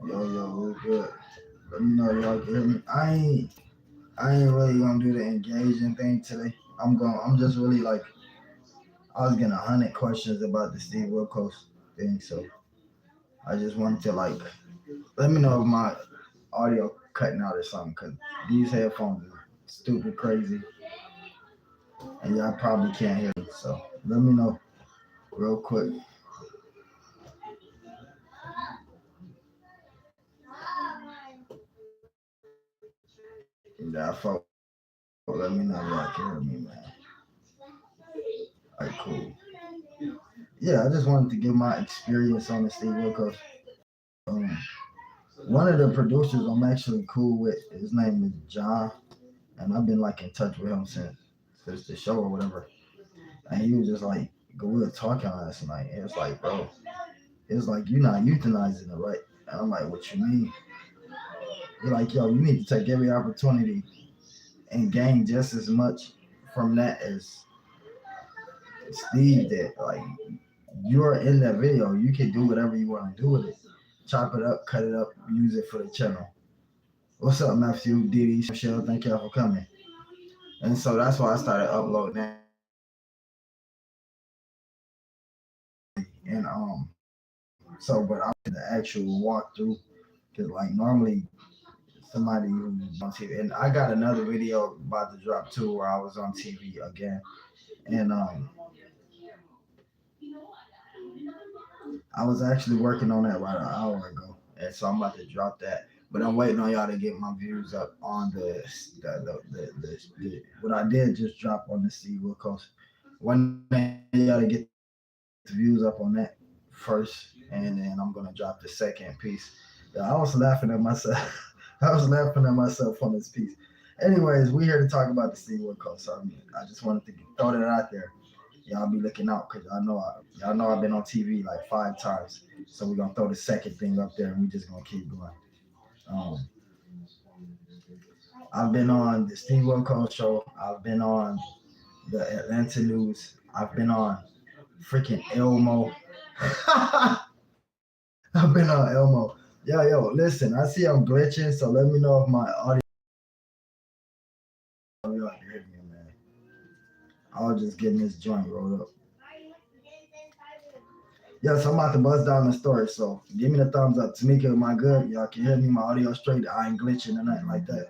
Yo, we're good. Let me know y'all can hear me. I ain't really gonna do the engaging thing today. I'm just really like I was getting 100 questions about the Steve Wilkos thing, so I just wanted to like let me know if my audio cutting out or something, cause these headphones are stupid crazy, and y'all probably can't hear me. So let me know real quick. Yeah, folks, let me know if y'all can hear me, man. Alright, cool. Yeah, I just wanted to give my experience on the Steve Wilkos. Um, One of the producers I'm actually cool with, his name is John, and I've been like in touch with him since the show or whatever. And he was just like, we were talking last night. And it's like, bro, it's like you're not euthanizing it, right? And I'm like, what you mean? You're like, yo, you need to take every opportunity and gain just as much from that as Steve did. Like, you're in that video, you can do whatever you want to do with it. Chop it up, cut it up, use it for the channel. What's up, Matthew, Didi, Michelle? Thank y'all for coming. And so that's why I started uploading that. And so but I did the actual walkthrough because like normally somebody who's on TV, and I got another video about to drop too where I was on TV again, and I was actually working on that right an hour ago, and so I'm about to drop that. But I'm waiting on y'all to get my views up on the what I did just drop on the Steve Wilkos. One day y'all to get the views up on that first, and then I'm gonna drop the second piece. Yeah, I was laughing at myself. I was laughing at myself on this piece. Anyways, we here to talk about the Steve Wilkos. So I just wanted to throw that out there. Y'all be looking out because y'all know I've been on TV like 5 times. So we're gonna throw the second thing up there and we just gonna keep going. Um, I've been on the Steve Wilkos show. I've been on the Atlanta News. I've been on freaking Elmo. I've been on Elmo. Yo, listen, I see I'm glitching, so let me know if my audio y'all can hear me, man. I'll just getting this joint rolled up. Yes, I'm about to buzz down the story, so give me the thumbs up. Tamika, am I good? Y'all can hear me, my audio straight. I ain't glitching or nothing like that.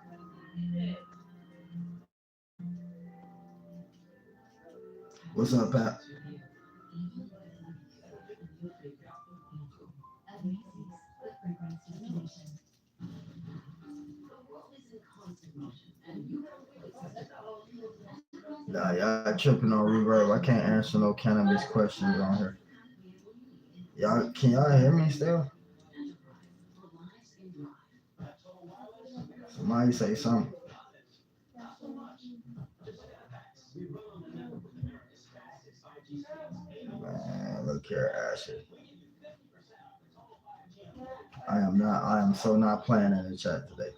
What's up, Pat? Nah, y'all tripping on reverb. I can't answer no cannabis questions on here. Can y'all hear me still? Somebody say something. Man, look here, Asher. I am so not playing in the chat today.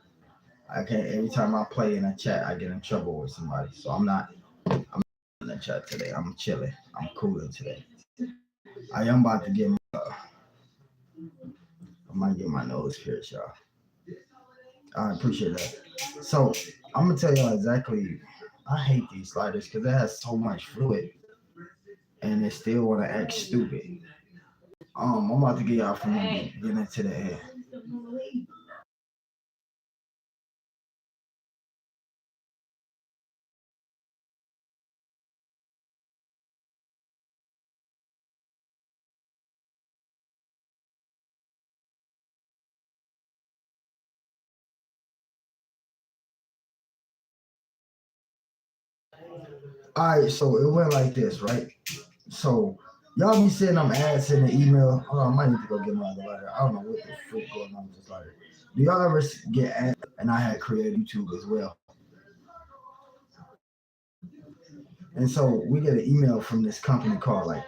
I can't, every time I play in a chat, I get in trouble with somebody. So I'm not in the chat today. I'm chilling. I'm cooling today. I am about to get, I might get my nose pierced, y'all. I appreciate that. So I'm gonna tell y'all exactly. I hate these sliders because it has so much fluid and it still wanna act stupid. I'm about to get y'all from get into the air. All right, so it went like this, right? So y'all be sending them ads in the email. Oh, I might need to go get my other lighter. I don't know what the freak going on with this lighter. Do y'all ever get ads? And I had created YouTube as well. And so we get an email from this company called like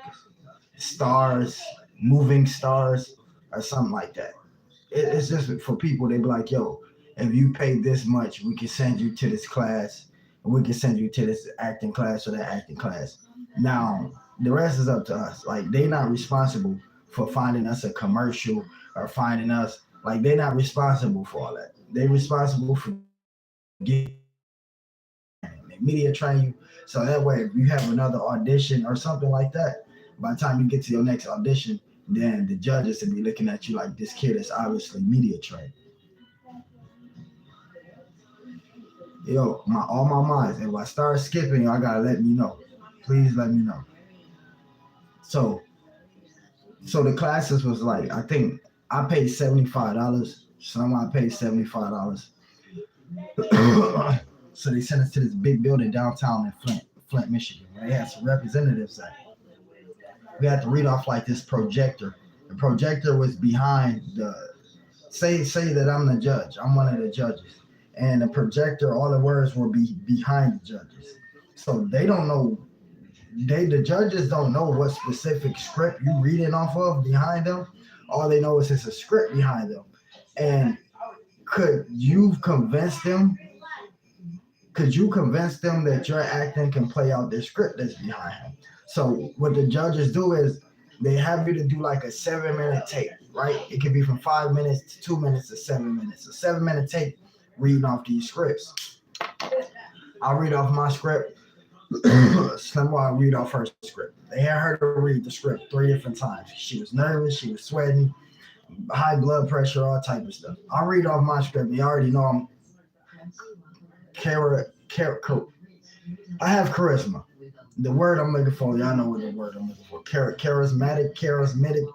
Stars, Moving Stars, or something like that. It's just for people. They be like, yo, if you pay this much, we can send you to this class, and we can send you to this acting class or that acting class. Now, the rest is up to us. Like, they not responsible for finding us a commercial or finding us Like they're not responsible for all that. They're responsible for they media train you. So that way, if you have another audition or something like that, by the time you get to your next audition, then the judges will be looking at you like this kid is obviously media trained. Yo, my all my minds. If I start skipping, y'all gotta let me know. Please let me know. So, so the classes was like, I think I paid $75. Someone paid $75. So they sent us to this big building downtown in Flint, Michigan, where they had some representatives at. We had to read off like this projector. The projector was behind the say that I'm the judge. I'm one of the judges. And the projector, all the words will be behind the judges. So they don't know the judges don't know what specific script you reading off of behind them. All they know is it's a script behind them. And could you convince them that your acting can play out the script that's behind him? So what the judges do is they have you to do like a 7 minute tape, right? It could be from 5 minutes to 2 minutes to 7 minutes. A 7 minute tape reading off these scripts. I'll read off my script. Slim will read off her script. They had her to read the script 3 different times. She was nervous, she was sweating, high blood pressure, all type of stuff. I'll read off my script. You already know I'm Cara, I have charisma. The word I'm looking for, y'all know what the word I'm looking for. Charismatic.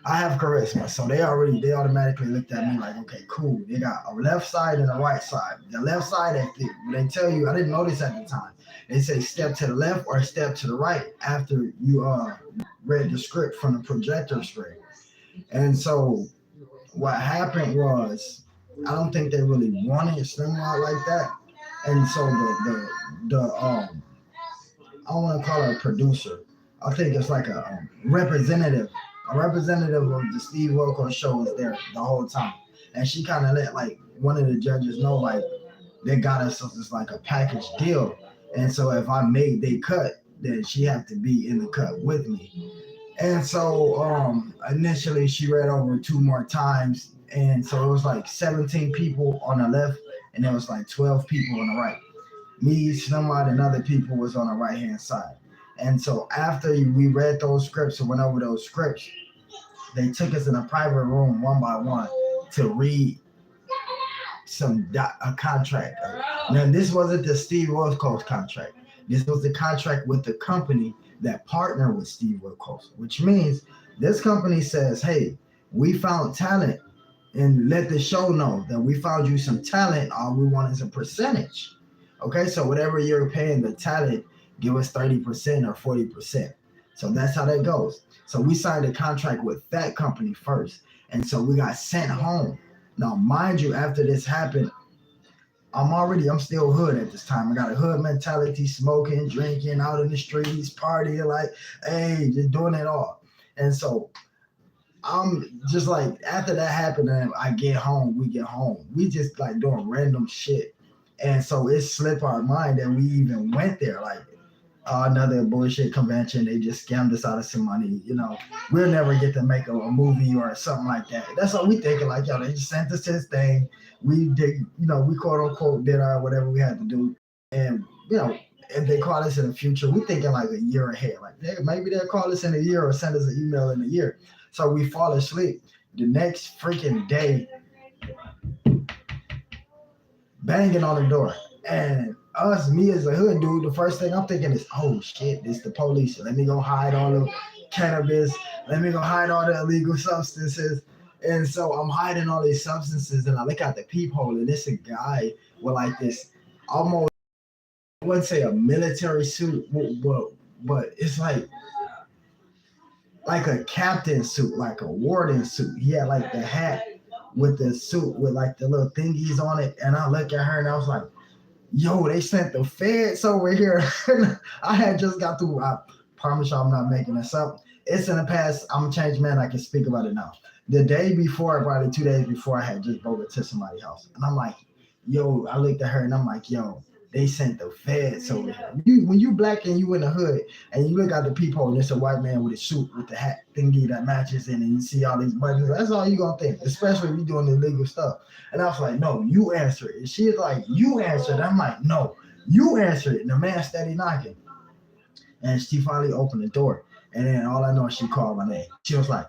I have charisma. So they automatically looked at me like, okay, cool. They got a left side and a right side. The left side, they tell you, I didn't notice at the time. They say step to the left or step to the right after you read the script from the projector screen. And so what happened was, I don't think they really wanted Slim out like that. And so the I don't want to call her a producer. I think it's like a representative. A representative of the Steve Wilkos show was there the whole time, and she kind of let like one of the judges know like they got us just like a package deal, and so if I made they cut, then she had to be in the cut with me. And so initially she read over 2 more times, and so it was like 17 people on the left, and there was like 12 people on the right. Me, Slimrod, and other people was on the right hand side. And so after we read those scripts and went over those scripts, they took us in a private room one by one to read a contract. Now this wasn't the Steve Wilkos contract. This was the contract with the company that partnered with Steve Wilkos, which means this company says, "Hey, we found talent, and let the show know that we found you some talent. All we want is a percentage." Okay, so whatever you're paying the talent, give us 30% or 40%. So that's how that goes. So we signed a contract with that company first. And so we got sent home. Now, mind you, after this happened, I'm still hood at this time. I got a hood mentality, smoking, drinking, out in the streets, partying, like, hey, just doing it all. And so I'm just like, after that happened, and I get home, we get home. We just like doing random shit. And so it slipped our mind that we even went there. Like, another bullshit convention. They just scammed us out of some money. We'll never get to make a movie or something like that. That's what we thinking. Like, yo, they just sent us to this thing. We did, we quote unquote did our whatever we had to do. And, if they call us in the future, we thinking like a year ahead. Like, maybe they'll call us in a year or send us an email in a year. So we fall asleep. The next freaking day, banging on the door. And me as a hood dude, the first thing I'm thinking is, oh shit, this the police. Let me go hide all the cannabis. Let me go hide all the illegal substances. And so I'm hiding all these substances, and I look out the peephole, and it's a guy with like this almost, I wouldn't say a military suit, but it's like a captain suit, like a warden suit. He had like the hat with the suit with like the little thingies on it. And I look at her and I was like, yo, they sent the feds over here. I had just got through. I promise you I'm not making this up. It's in the past. I'm a changed man. I can speak about it now. The day before, probably 2 days before, I had just broken to somebody's house. And I'm like, yo, I looked at her and I'm like, yo, they sent the feds over here. When you black and you in the hood and you look out the peephole and it's a white man with a suit with the hat thingy that matches in and you see all these buttons, that's all you gonna think, especially if you doing illegal stuff. And I was like, no, you answer it. And she's like, you answer it. I'm like, no, you answer it. And the man steady knocking. And she finally opened the door. And then all I know is she called my name. She was like,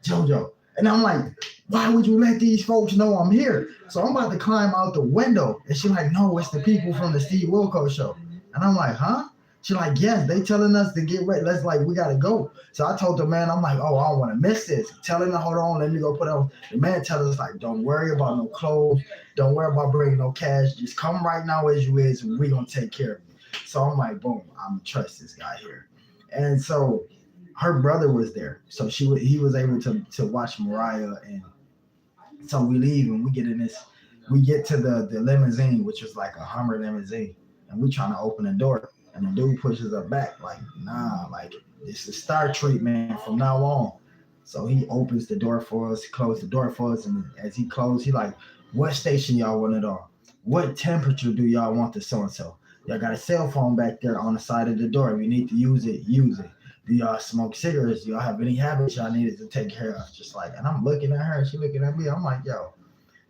JoJo. And I'm like, why would you let these folks know I'm here? So I'm about to climb out the window. And she's like, no, it's the people from the Steve Wilkos show. And I'm like, huh? She's like, yes, they telling us to get ready. Let's we got to go. So I told the man, I'm like, oh, I don't want to miss this. Tell him to hold on. Let me go put on. The man tells us, like, don't worry about no clothes. Don't worry about bringing no cash. Just come right now as you is, and we're going to take care of you. So I'm like, boom, I'm going to trust this guy here. And so her brother was there. So he was able to watch Mariah. And so we leave and we get to the limousine, which was like a Hummer limousine. And we trying to open the door. And the dude pushes her back, like, nah, like, it's a star treatment from now on. So he opens the door for us, closed the door for us, and as he closed, he like, what station y'all want it on? What temperature do y'all want the so-and-so? Y'all got a cell phone back there on the side of the door. If you need to use it, use it. Do y'all smoke cigarettes? Do y'all have any habits y'all needed to take care of? Just like, and I'm looking at her, and she looking at me. I'm like, yo,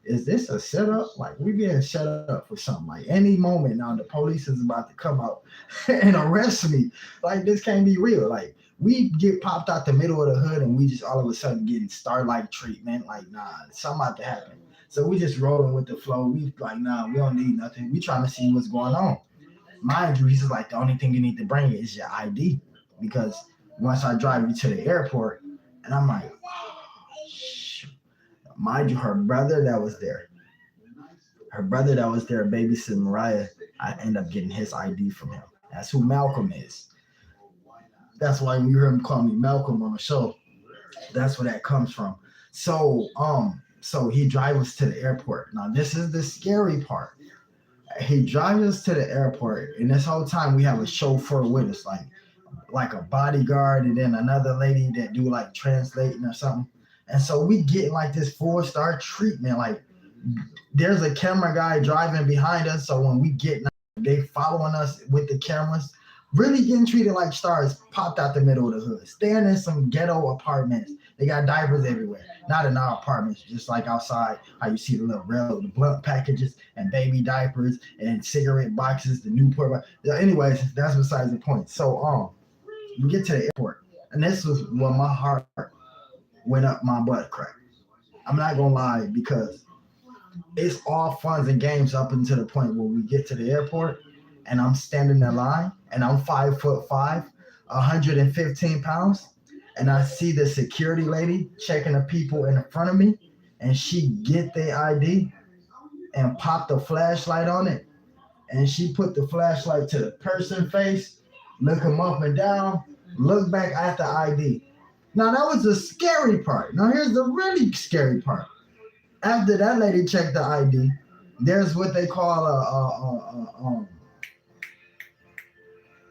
is this a setup? Like, we being set up for something. Like, any moment now, the police is about to come out and arrest me. Like, this can't be real. Like, we get popped out the middle of the hood and we just all of a sudden getting starlight treatment. Like, nah, something about to happen. So we just rolling with the flow. We like, nah, we don't need nothing. We trying to see what's going on. Mind you, he's just like, the only thing you need to bring is your ID. Because once I drive you to the airport, and I'm like, oh, shoot. Mind you, her brother that was there, babysitting Mariah, I end up getting his ID from him. That's who Malcolm is. That's why when you hear him call me Malcolm on the show, that's where that comes from. So he drives us to the airport. Now this is the scary part. He drives us to the airport, and this whole time we have a chauffeur with us, like a bodyguard, and then another lady that do like translating or something. And so we get like this 4-star treatment. Like, there's a camera guy driving behind us, so when we get, they following us with the cameras, really getting treated like stars. Popped out the middle of the hood, staying in some ghetto apartments. They got diapers everywhere. Not in our apartments, just like outside, how you see the little the blunt packages and baby diapers and cigarette boxes, the Newport. Anyways, that's besides the point. So we get to the airport, and this was when my heart went up my butt crack. I'm not gonna lie, because it's all fun and games up until the point where we get to the airport, and I'm standing in line, and I'm 5'5", 115 pounds, and I see the security lady checking the people in front of me, and she get their ID and pop the flashlight on it, and she put the flashlight to the person face, look him up and down, look back at the ID. Now that was the scary part. Now here's the really scary part. After that lady checked the ID, there's what they call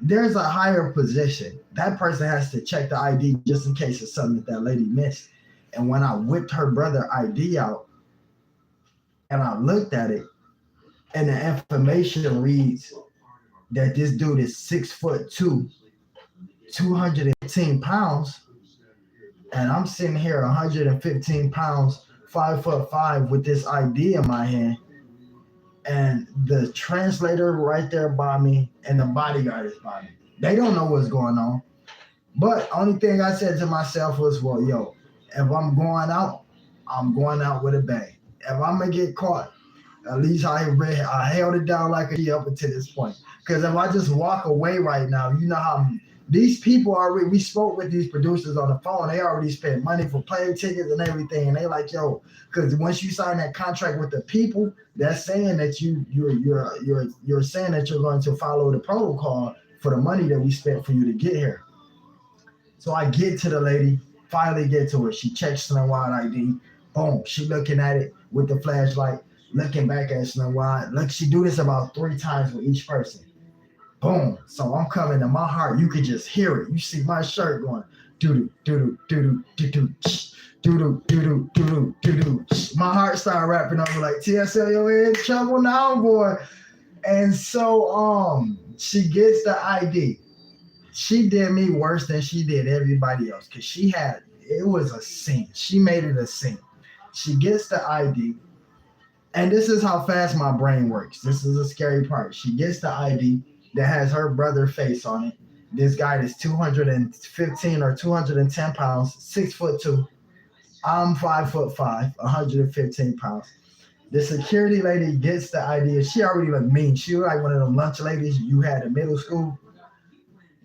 there's a higher position. That person has to check the ID just in case it's something that lady missed. And when I whipped her brother ID out and I looked at it, and the information reads that this dude is 6'2", 215 pounds, and I'm sitting here 115 pounds, 5'5" with this ID in my hand, and the translator right there by me, and the bodyguard is by me. They don't know what's going on. But only thing I said to myself was, well, yo, if I'm going out with a bang. If I'm gonna get caught, at least I held it down like a G up until this point. Because if I just walk away right now, you know how these people already, we spoke with these producers on the phone, they already spent money for plane tickets and everything. And they like, yo, because once you sign that contract with the people, that's saying that you're saying that you're going to follow the protocol for the money that we spent for you to get here. So I get to the lady, finally get to her. She checks Slim Wide ID. Boom, she looking at it with the flashlight, looking back at Slim Wide. Look, she do this about 3 times with each person. Boom. So I'm coming to my heart. You could just hear it. You see my shirt going doo doo doo doo doo doo doo doo doo doo doo doo. My heart started rapping over like TSM, you're in trouble now, boy. And so she gets the ID. She did me worse than she did everybody else because it was a scene. She made it a scene. She gets the ID, and this is how fast my brain works. This is a scary part. She gets the ID that has her brother face on it. This guy is 215 or 210 pounds, 6'2". I'm 5'5", 115 pounds. The security lady gets the ID. She already looked mean. She was like one of them lunch ladies you had in middle school.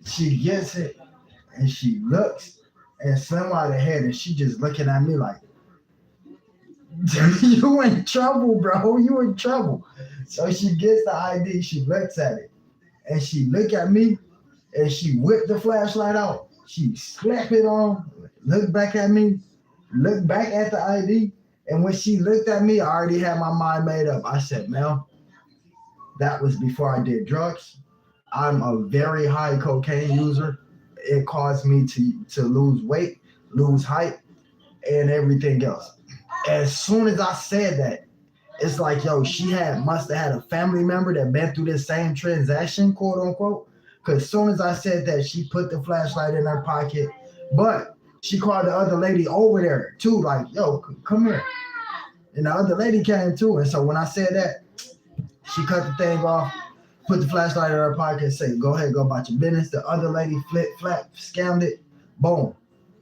She gets it and she looks and slam out her head and she just looking at me like, you in trouble, bro. You in trouble. So she gets the ID, she looks at it, and she look at me and she whipped the flashlight out. She slapped it on, looked back at me, looked back at the ID, and when she looked at me, I already had my mind made up. I said, Mel, that was before I did drugs. I'm a very high cocaine user. It caused me to lose weight, lose height, and everything else. As soon as I said that, it's like, yo, she must have had a family member that been through this same transaction, quote unquote. Because as soon as I said that, she put the flashlight in her pocket. But she called the other lady over there too, like, yo, come here. And the other lady came too. And so when I said that, she cut the thing off, put the flashlight in her pocket, and said, go ahead, go about your business. The other lady flip, flap, scammed it, boom.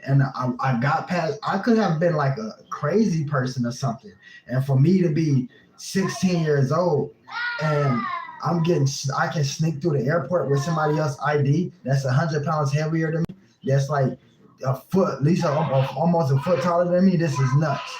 And I got past, I could have been like a crazy person or something. And for me to be 16 years old and I can sneak through the airport with somebody else's ID that's 100 pounds heavier than me, that's like a foot, at least almost a foot taller than me. This is nuts.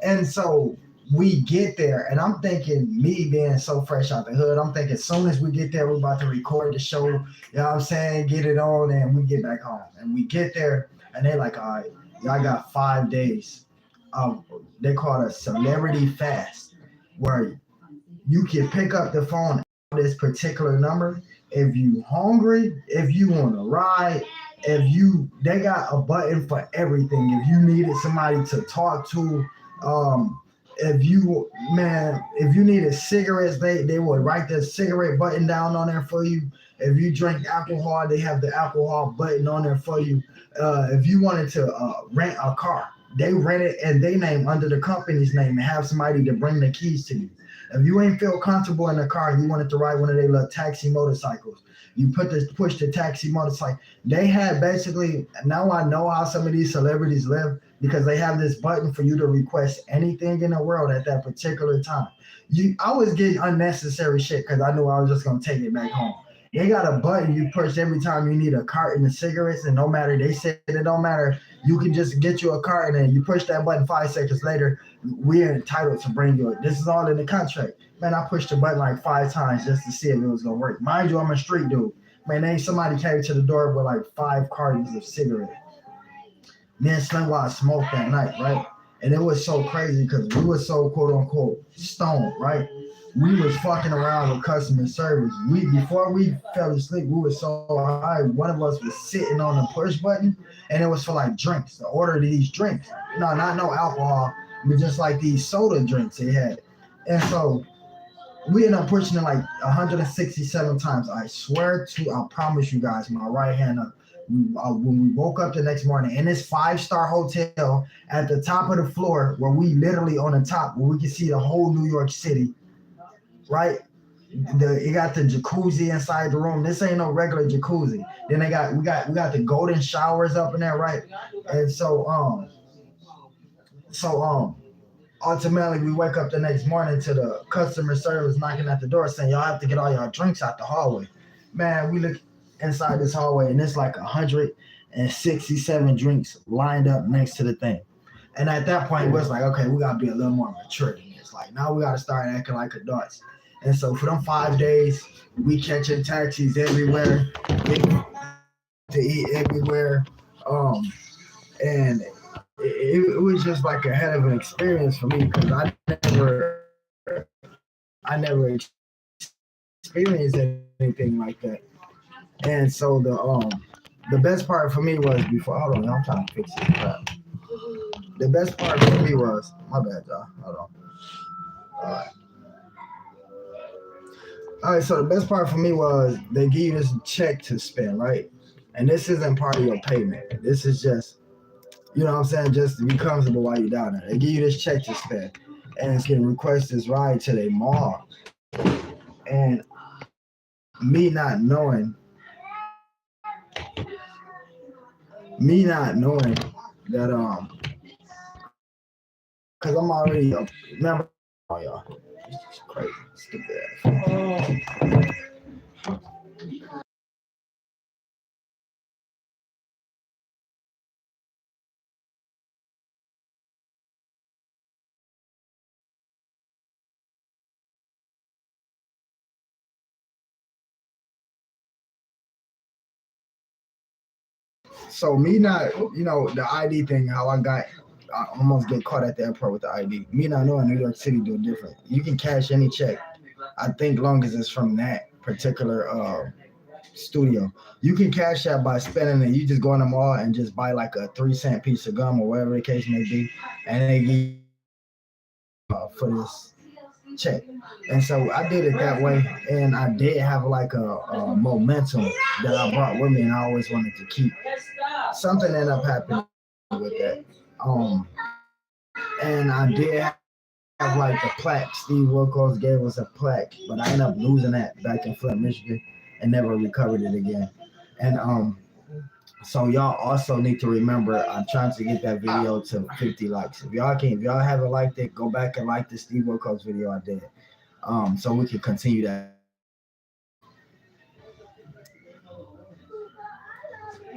And so we get there, and I'm thinking, me being so fresh out the hood, I'm thinking as soon as we get there, we're about to record the show, you know what I'm saying, get it on, and we get back home. And we get there, and they're like, all right, y'all got 5 days. They call it a celebrity fast, where you can pick up the phone at this particular number if you hungry, if you want to ride, they got a button for everything. If you needed somebody to talk to, um, if you needed cigarettes, they would write the cigarette button down on there for you. If you drink alcohol, they have the alcohol button on there for you. If you wanted to rent a car, they rent it and they name under the company's name and have somebody to bring the keys to you. If you ain't feel comfortable in the car, you wanted to ride one of their little taxi motorcycles. You push the taxi motorcycle. They had basically, now I know how some of these celebrities live because they have this button for you to request anything in the world at that particular time. I was getting unnecessary shit because I knew I was just gonna take it back home. They got a button you push every time you need a carton of cigarettes, and no matter, they said it don't matter. You can just get you a carton and you push that button 5 seconds later. We're entitled to bring you it. This is all in the contract. Man, I pushed the button like 5 times just to see if it was gonna work. Mind you, I'm a street dude. Man, ain't somebody came to the door with like 5 cartons of cigarettes. Me and Slim Wad smoked that night, right? And it was so crazy because we were so quote unquote stoned, right? We was fucking around with customer service. Before we fell asleep, we were so high. One of us was sitting on the push button, and it was for like drinks. To order these drinks, no, not no alcohol, but just like these soda drinks they had. And so we ended up pushing it like 167 times. I promise you guys, my right hand up. When we woke up the next morning in this 5-star hotel at the top of the floor, where we literally on the top, where we can see the whole New York City, right? You got the jacuzzi inside the room. This ain't no regular jacuzzi. Then we got the golden showers up in there, right? And so ultimately we wake up the next morning to the customer service knocking at the door saying y'all have to get all y'all drinks out the hallway. Man, we look inside this hallway and it's like 167 drinks lined up next to the thing. And at that point, it was like, okay, we gotta be a little more mature than this. Like now we gotta start acting like adults. And so for them 5 days, we catching taxis everywhere, to eat everywhere, and it was just like a hell of an experience for me because I never experienced anything like that. And so the best part for me was before. Hold on, I'm trying to fix this crap. The best part for me was my bad, y'all. Hold on. All right. All right, so the best part for me was they give you this check to spend, right? And this isn't part of your payment. This is just, you know what I'm saying, just to be comfortable while you're down there. They give you this check to spend. And it's getting request this ride to the mall. And me not knowing, me not knowing that, because I'm already, remember, oh, y'all, it's crazy, stupid ass. So me not, the ID thing, how I almost get caught at the airport with the ID. Me not knowing New York City do it different. You can cash any check. I think long as it's from that particular studio. You can cash out by spending it. You just go in the mall and just buy like a 3 cent piece of gum or whatever the case may be, and they give you for this check. And so I did it that way, and I did have like a momentum that I brought with me, and I always wanted to keep. Something ended up happening with that. And I did have like the plaque. Steve Wilkos gave us a plaque, but I ended up losing that back in Flint, Michigan, and never recovered it again. And so y'all also need to remember, I'm trying to get that video to 50 likes. If y'all haven't liked it, go back and like the Steve Wilkos video I did. So we can continue that.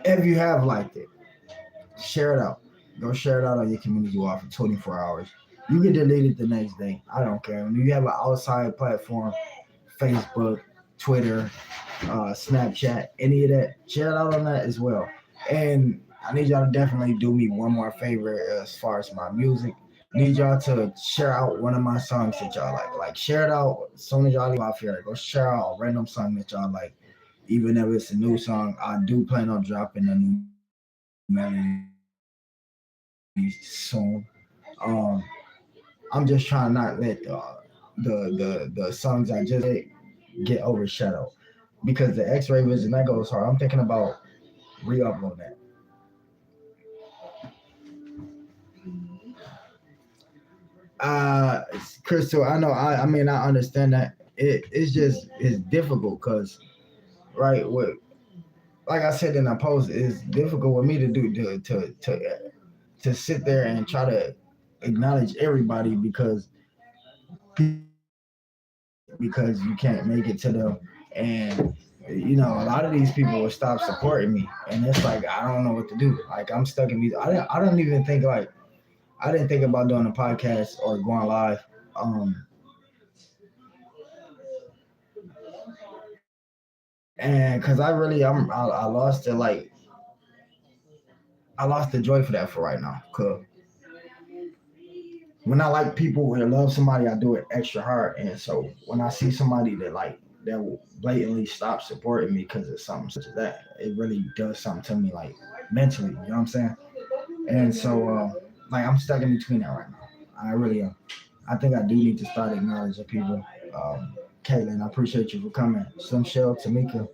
If you have liked it, share it out. Go share it out on your community wall for 24 hours. You can delete it the next day. I don't care. When you have an outside platform, Facebook, Twitter, Snapchat, any of that, share it out on that as well. And I need y'all to definitely do me one more favor as far as my music. Need y'all to share out one of my songs that y'all like. Like share it out as soon as y'all leave off here. Go share out a random song that y'all like. Even if it's a new song, I do plan on dropping a new melody soon. Um, I'm just trying not let the songs I just did get overshadowed because the X-ray vision that goes hard. I'm thinking about re-uploading that. Uh, Crystal, I know. I mean, I understand that. It's difficult because right, what like I said in the post, it's difficult with me to do to sit there and try to acknowledge everybody because you can't make it to them. And a lot of these people will stop supporting me, and it's like I don't know what to do. Like I'm stuck in these. I don't even think like I didn't think about doing a podcast or going live. And because I really I lost it like I lost the joy for that for right now. Cause when I like people when I love somebody, I do it extra hard. And so when I see somebody that will blatantly stop supporting me because of something such as that, it really does something to me like mentally. You know what I'm saying? And so like I'm stuck in between that right now. I really am. I think I do need to start acknowledging people. Um, Caitlin, I appreciate you for coming. Some Shell, Tamika.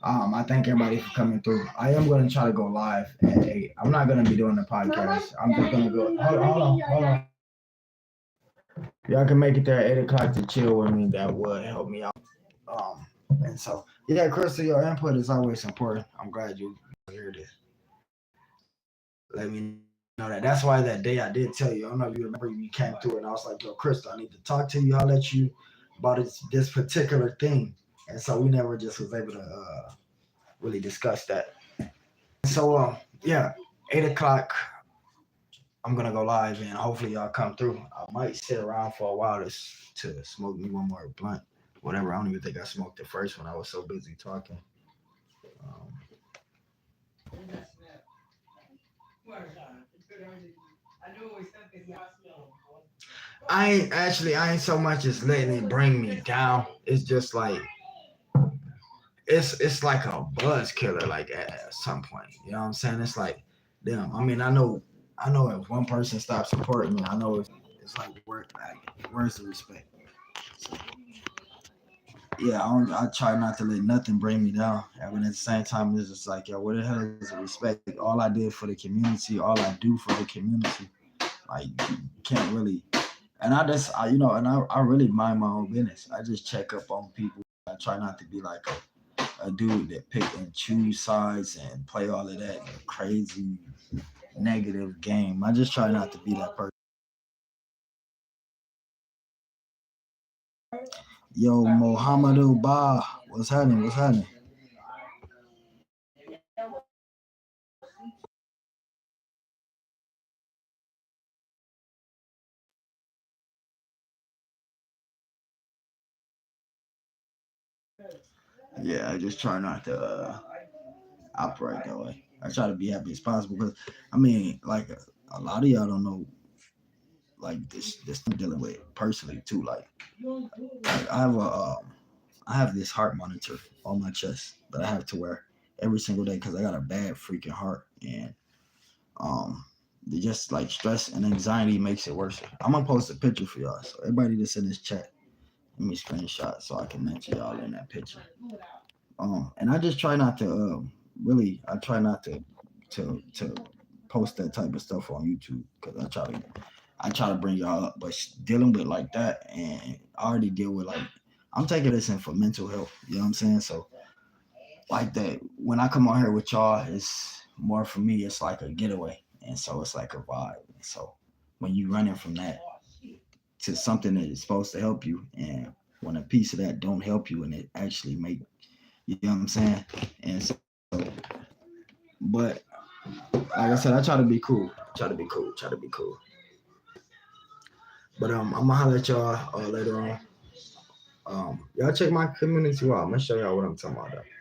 I thank everybody for coming through. I am going to try to go live at 8. I'm not going to be doing the podcast. I'm just going to go. Hold on. Y'all can make it there at 8 o'clock to chill with me. That would help me out. Um, and so, yeah, Crystal, your input is always important. I'm glad you hear this. Let me know that. That's why that day I did tell you. I don't know if you remember you came through and I was like, yo, Crystal, I need to talk to you. I'll let you about this particular thing. And so we never just was able to really discuss that. So, yeah, 8 o'clock. I'm gonna go live and hopefully y'all come through. I might sit around for a while to smoke me one more blunt, whatever. I don't even think I smoked the first one. I was so busy talking. Um, I ain't so much as letting it bring me down. It's just like it's like a buzz killer. Like at some point, you know what I'm saying? It's like, damn. I mean, I know if one person stops supporting me, I know it's like where's the respect? Yeah, I try not to let nothing bring me down. But at the same time, it's just like, yo, what the hell is the respect? All I did for the community, all I do for the community, like you can't really. And I just, I really mind my own business. I just check up on people. I try not to be like a dude that pick and choose sides and play all of that crazy negative game. I just try not to be that person. Yo, Mohammedu Ba, what's happening? What's happening? Yeah, I just try not to operate that way. I try to be happy as possible because, I mean, like a lot of y'all don't know, like this I'm dealing with personally too. Like I have this heart monitor on my chest that I have to wear every single day because I got a bad freaking heart, and um just like stress and anxiety makes it worse. I'm gonna post a picture for y'all, so everybody that's in this chat, let me screenshot so I can mention y'all in that picture. And I just try not to really. I try not to post that type of stuff on YouTube because I try to bring y'all up, but dealing with like that, and I already deal with like I'm taking this in for mental health. You know what I'm saying? So like that, when I come on here with y'all, it's more for me. It's like a getaway, and so it's like a vibe. So when you running from that to something that is supposed to help you, and when a piece of that don't help you, and it actually make you know what I'm saying, and so, but like I said, I try to be cool, try to be cool, try to be cool. But I'm gonna holler at y'all later on. Y'all check my community out. I'm gonna show y'all what I'm talking about. Though.